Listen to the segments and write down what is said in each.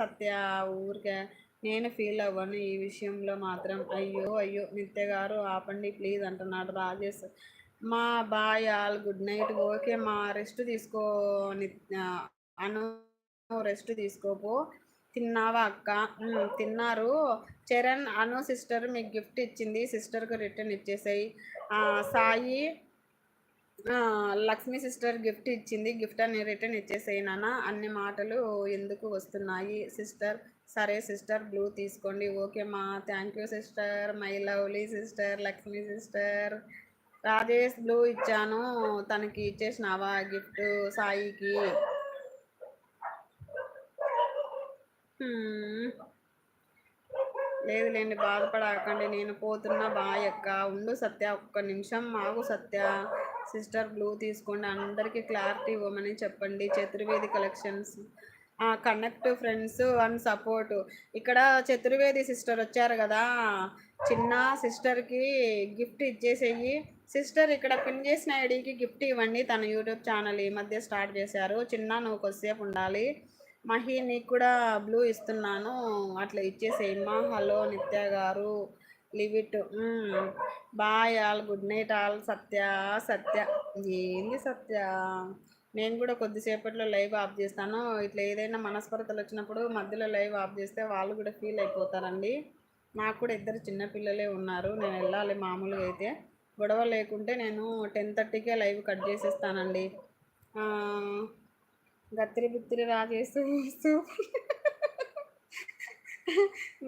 సత్య ఊరికే నేను ఫీల్ అవ్వను ఈ విషయంలో మాత్రం. అయ్యో అయ్యో నిత్య గారు ఆపండి ప్లీజ్ అంటున్నాడు రాజేష్. మా bye all good night. Okay మా రెస్ట్ తీసుకో. అను రెస్ట్ తీసుకోపో. తిన్నావా అక్క? తిన్నారు. చరణ్ అను సిస్టర్ మీకు గిఫ్ట్ ఇచ్చింది, సిస్టర్కి రిటర్న్ ఇచ్చేసాయి. సాయి లక్ష్మి సిస్టర్ గిఫ్ట్ ఇచ్చింది, గిఫ్ట్ అని రిటర్న్ ఇచ్చేసేయి నాన్న. అన్ని మాటలు ఎందుకు వస్తున్నాయి సిస్టర్? సరే సిస్టర్ బ్లూ తీసుకోండి. ఓకే మా thank you sister, my lovely sister Lakshmi sister. Rajesh blue ఇచ్చాను, తనకి ఇచ్చేసినావా గిఫ్ట్ సాయికి? లేదులేండి బాధపడకండి, నేను పోతున్నా బాయ్ అక్క. ఉండు సత్య ఒక్క నిమిషం ఆగు సత్య. సిస్టర్ బ్లూ తీసుకోండి, అందరికీ క్లారిటీ ఇవ్వమని చెప్పండి. Chaturvedi collections connect friends and support. ఇక్కడ చతుర్వేది సిస్టర్ వచ్చారు కదా, చిన్న సిస్టర్కి గిఫ్ట్ ఇచ్చేసేయి. సిస్టర్ ఇక్కడ పిన్ చేసిన ఐడికి గిఫ్ట్ ఇవ్వండి. తన యూట్యూబ్ ఛానల్ ఈ మధ్య స్టార్ట్ చేశారు. చిన్న నువ్వు కొద్దిసేపు ఉండాలి. మహి నీకు కూడా బ్లూ ఇస్తున్నాను, అట్లా ఇచ్చేసేయమ్మా. హలో నిత్య గారు, live it. Bye all, good night all. Satya Satya ఏంది సత్య? నేను కూడా కొద్దిసేపట్లో లైవ్ ఆఫ్ చేస్తాను. ఇట్లా ఏదైనా మనస్పర్ధలు వచ్చినప్పుడు మధ్యలో లైవ్ ఆఫ్ చేస్తే వాళ్ళు కూడా ఫీల్ అయిపోతారండి. నాకు కూడా ఇద్దరు చిన్నపిల్లలే ఉన్నారు, నేను వెళ్ళాలి. మామూలుగా అయితే గొడవ లేకుంటే నేను 10:30కే లైవ్ కట్ చేసేస్తానండి. గత్రి బిత్తిరి రాజేసు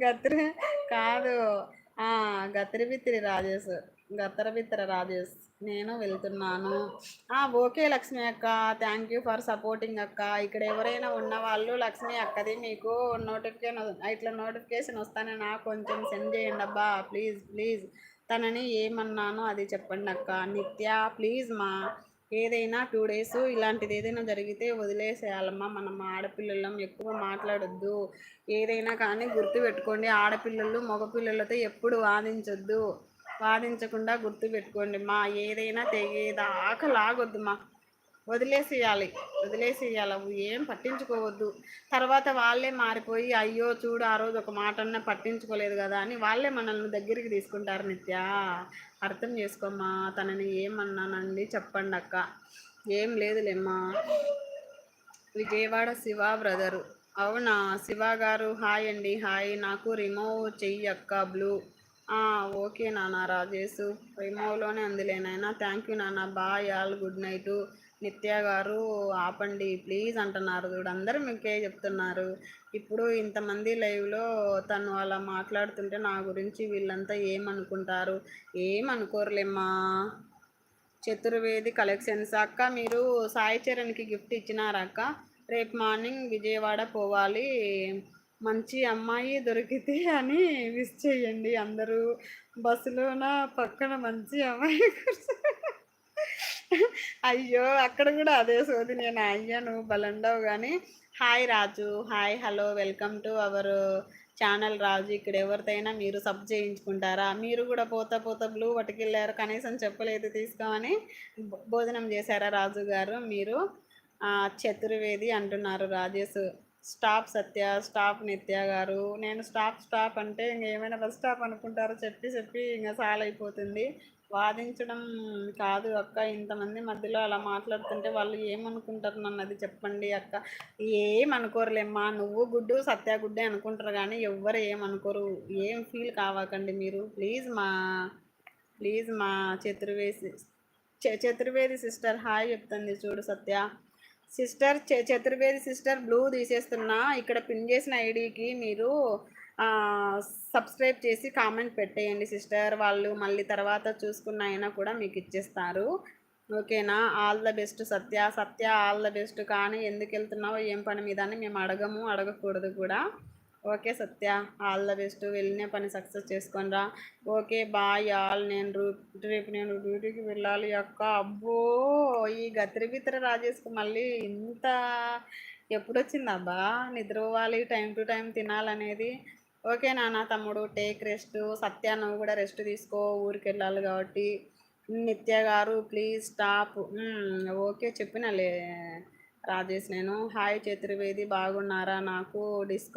గత్రి కాదు, గత్రి బిత్తిరి రాజేసు, గత్తర బిత్తర రాజేష్. నేను వెళ్తున్నాను. ఓకే లక్ష్మి అక్క, థ్యాంక్ యూ ఫర్ సపోర్టింగ్ అక్క. ఇక్కడ ఎవరైనా ఉన్న వాళ్ళు లక్ష్మి అక్కది మీకు నోటిఫికేషన్ వస్తానే నాకు కొంచెం సెండ్ చేయండి అబ్బా ప్లీజ్ ప్లీజ్. తనని ఏమన్నానో అది చెప్పండి అక్క. నిత్య ప్లీజ్ మా, ఏదైనా 2 days ఇలాంటిది ఏదైనా జరిగితే వదిలేసేయాలమ్మా. మనం ఆడపిల్లలం, ఎక్కువ మాట్లాడొద్దు. ఏదైనా కానీ గుర్తుపెట్టుకోండి, ఆడపిల్లలు మగపిల్లలతో ఎప్పుడు వాదించొద్దు. వాదించకుండా గుర్తుపెట్టుకోండి మా. ఏదైనా తెగేదాకా లాగొద్దు మా, వదిలేసేయాలి. ఏం పట్టించుకోవద్దు. తర్వాత వాళ్ళే మారిపోయి అయ్యో చూడు ఆ రోజు ఒక మాట అన్నా పట్టించుకోలేదు కదా అని వాళ్ళే మనల్ని దగ్గరికి తీసుకుంటారు. నిత్య అర్థం చేసుకోమ్మా. తనని ఏమన్నానండి చెప్పండి అక్క. ఏం లేదులేమ్మా. విజయవాడ శివ బ్రదరు. అవునా శివ గారు, హాయ్ అండి. హాయ్. నాకు రిమూవ్ చెయ్యి అక్క బ్లూ. ఓకే నాన్న రాజేష్, రిమూవ్లోనే అందులేనైనా. థ్యాంక్ యూ నాన్న. Bye all, good night. Nitya garu ఆపండి ప్లీజ్ అంటున్నారు చూడు, అందరూ మీకే చెప్తున్నారు. ఇప్పుడు ఇంతమంది లైవ్లో తను అలా మాట్లాడుతుంటే నా గురించి వీళ్ళంతా ఏమనుకుంటారు? ఏమనుకోరులేమ్మా. చతుర్వేది కలెక్షన్స్ అక్క, మీరు సాయి చరణ్కి గిఫ్ట్ ఇచ్చినారా అక్క? రేపు మార్నింగ్ విజయవాడ పోవాలి, మంచి అమ్మాయి దొరికితే అని విష్ చేయండి అందరూ. బస్సులోన పక్కన మంచి అమ్మాయి అయ్యో అక్కడ కూడా అదే సోది. నేను అయ్యా నువ్వు బలండవు కానీ. Hi Raju, hi hello, welcome to our channel Raju. ఇక్కడ ఎవరితైనా మీరు సబ్ చేయించుకుంటారా? మీరు కూడా పోతా పోతా బ్లూ పట్టుకెళ్ళారు, కనీసం చెప్పలేదు తీసుకోమని. భోజనం చేశారా రాజు గారు మీరు? చతుర్వేది అంటున్నారు రాజేష్. స్టాప్ సత్య, స్టాప్ నిత్య గారు. నేను స్టాప్ అంటే ఇంకేమైనా బస్ స్టాప్ అనుకుంటారో చెప్పి చెప్పి ఇంకా చాలా అయిపోతుంది. వాదించడం కాదు అక్క, ఇంతమంది మధ్యలో అలా మాట్లాడుతుంటే వాళ్ళు ఏమనుకుంటారు నన్ను, అది చెప్పండి అక్క. ఏమనుకోరులేమ్మా. నువ్వు గుడ్డు సత్య గుడ్డే అనుకుంటారు కానీ ఎవ్వరు ఏమనుకోరు. ఏం ఫీల్ కావకండి మీరు ప్లీజ్ మా. చతుర్వేది సిస్టర్ హాయ్ చెప్తుంది చూడు Satya. Sister Chaturvedi sister blue తీసేస్తున్నా. ఇక్కడ పిన్ చేసిన ఐడికి మీరు సబ్స్క్రైబ్ చేసి కామెంట్ పెట్టేయండి సిస్టర్. వాళ్ళు మళ్ళీ తర్వాత చూసుకున్న అయినా కూడా మీకు ఇచ్చేస్తారు. ఓకేనా? All the best Satya. All the best. కానీ ఎందుకు వెళ్తున్నావో ఏం పని మీద అని మేము అడగకూడదు కూడా. Okay Satya, all the best. వెళ్ళిన పని సక్సెస్ చేసుకొనిరా. Okay bye all. రేపు నేను డ్యూటీకి వెళ్ళాలి అక్క. అబ్బో ఈ గత్రిబిత్ర రాజేసుకు మళ్ళీ ఇంత ఎప్పుడు వచ్చిందబ్బా నిద్రపోవాలి, టైం టు టైం తినాలనేది. ఓకే నాన్న తమ్ముడు, టేక్ రెస్ట్. సత్య నువ్వు కూడా రెస్ట్ తీసుకో, ఊరికి వెళ్ళాలి కాబట్టి. నిత్య గారు ప్లీజ్ స్టాప్. ఓకే చెప్పినలే రాజేష్ నేను. హాయ్ చతుర్వేది బాగున్నారా? నాకు డిస్కౌంట్